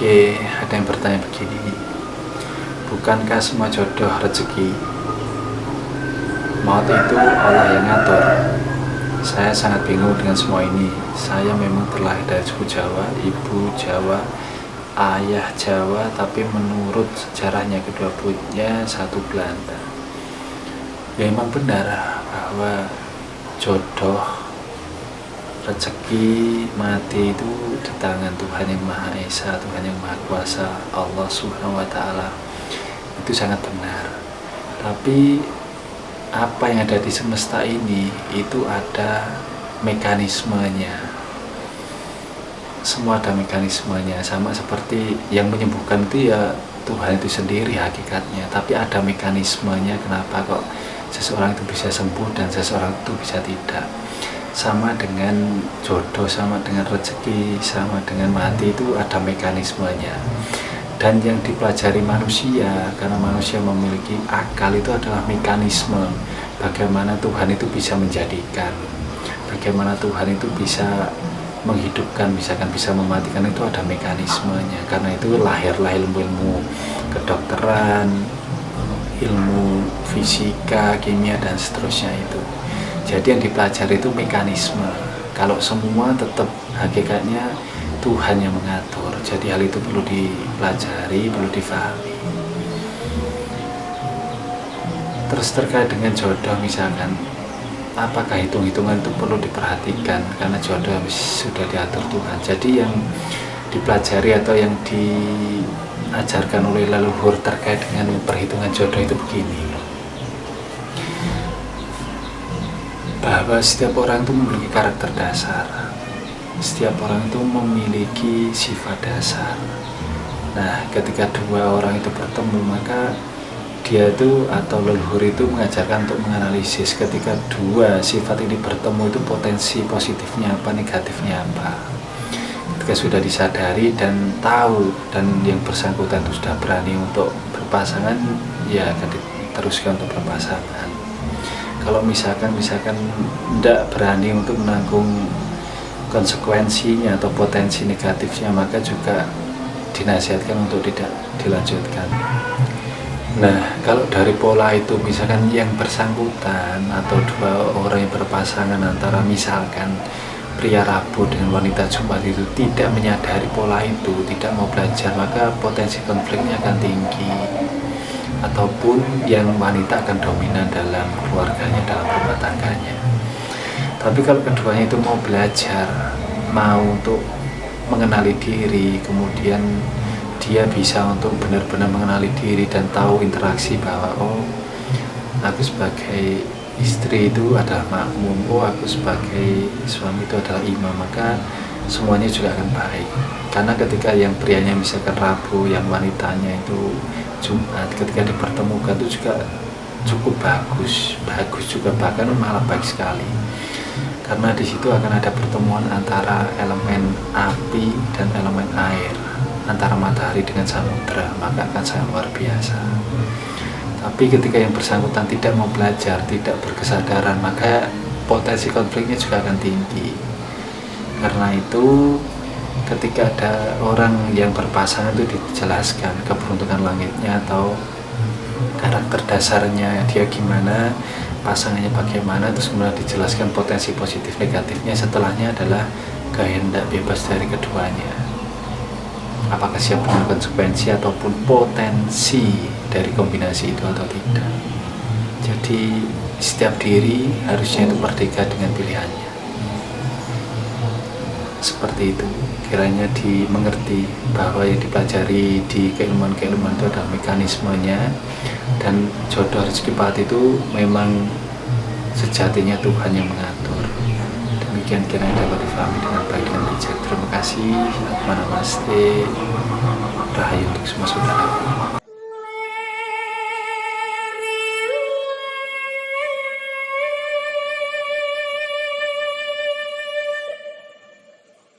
Oke, ada yang bertanya begini, bukankah semua jodoh rezeki? Maut itu Allah yang ngatur. Saya sangat bingung dengan semua ini. Saya memang terlahir dari suku Jawa, ibu Jawa, ayah Jawa, tapi menurut sejarahnya kedua punya satu Belanda. Ya memang benar bahwa jodoh, rezeki, mati itu di tangan Tuhan yang Maha Esa, Tuhan yang Maha Kuasa, Allah Subhanahu wa Ta'ala. Itu sangat benar. Tapi apa yang ada di semesta ini itu ada mekanismenya. Semua ada mekanismenya, sama seperti yang menyembuhkan itu ya Tuhan itu sendiri hakikatnya, tapi ada mekanismenya kenapa kok seseorang itu bisa sembuh dan seseorang itu bisa tidak. Sama dengan jodoh, sama dengan rezeki, sama dengan mati, itu ada mekanismenya. Dan yang dipelajari manusia, karena manusia memiliki akal, itu adalah mekanisme bagaimana Tuhan itu bisa menjadikan, bagaimana Tuhan itu bisa menghidupkan, misalkan bisa mematikan, itu ada mekanismenya. Karena itu lahirlah ilmu-ilmu kedokteran, ilmu fisika, kimia, dan seterusnya itu. Jadi yang dipelajari itu mekanisme. Kalau semua tetap hakikatnya Tuhan yang mengatur. Jadi hal itu perlu dipelajari, perlu difahami. Terus terkait dengan jodoh misalkan, apakah hitung-hitungan itu perlu diperhatikan karena jodoh sudah diatur Tuhan. Jadi yang dipelajari atau yang diajarkan oleh leluhur terkait dengan perhitungan jodoh itu begini, bahwa setiap orang itu memiliki karakter dasar, setiap orang itu memiliki sifat dasar. Nah, ketika dua orang itu bertemu, maka dia itu atau leluhur itu mengajarkan untuk menganalisis ketika dua sifat ini bertemu itu potensi positifnya apa, negatifnya apa. Ketika sudah disadari dan tahu, dan yang bersangkutan itu sudah berani untuk berpasangan, ya akan diteruskan untuk berpasangan. Kalau misalkan tidak berani untuk menanggung konsekuensinya atau potensi negatifnya, maka juga dinasihatkan untuk tidak dilanjutkan. Nah, kalau dari pola itu misalkan yang bersangkutan atau dua orang yang berpasangan antara misalkan pria Rabu dengan wanita Jumat itu tidak menyadari pola itu, tidak mau belajar, maka potensi konfliknya akan tinggi. Ataupun yang wanita akan dominan dalam keluarganya, dalam rumah tangganya. Tapi kalau keduanya itu mau belajar, mau untuk mengenali diri, kemudian dia bisa untuk benar-benar mengenali diri dan tahu interaksi bahwa oh, aku sebagai istri itu adalah makmum, oh aku sebagai suami itu adalah imam, maka semuanya juga akan baik. Karena ketika yang prianya misalkan Rabu, yang wanitanya itu Jumat, ketika dipertemukan itu juga cukup bagus juga, bahkan malah baik sekali. Karena di situ akan ada pertemuan antara elemen api dan elemen air, antara matahari dengan samudra, maka akan sangat luar biasa. Tapi ketika yang bersangkutan tidak mau belajar, tidak berkesadaran, maka potensi konfliknya juga akan tinggi. Karena itu ketika ada orang yang berpasangan itu dijelaskan keberuntungan langitnya atau karakter dasarnya dia gimana, pasangannya bagaimana, terus kemudian dijelaskan potensi positif negatifnya. Setelahnya adalah kehendak bebas dari keduanya, apakah siap dengan konsekuensi ataupun potensi dari kombinasi itu atau tidak. Jadi setiap diri harusnya itu merdeka dengan pilihannya. Seperti itu kiranya dimengerti bahwa yang dipelajari di keilmuan-keilmuan itu adalah mekanismenya, dan jodoh rezeki mati itu memang sejatinya Tuhan yang mengatur. Demikian kiranya dapat difahami dengan baik dan bijak. Terima kasih. Namaste. Rahayu untuk semua saudara.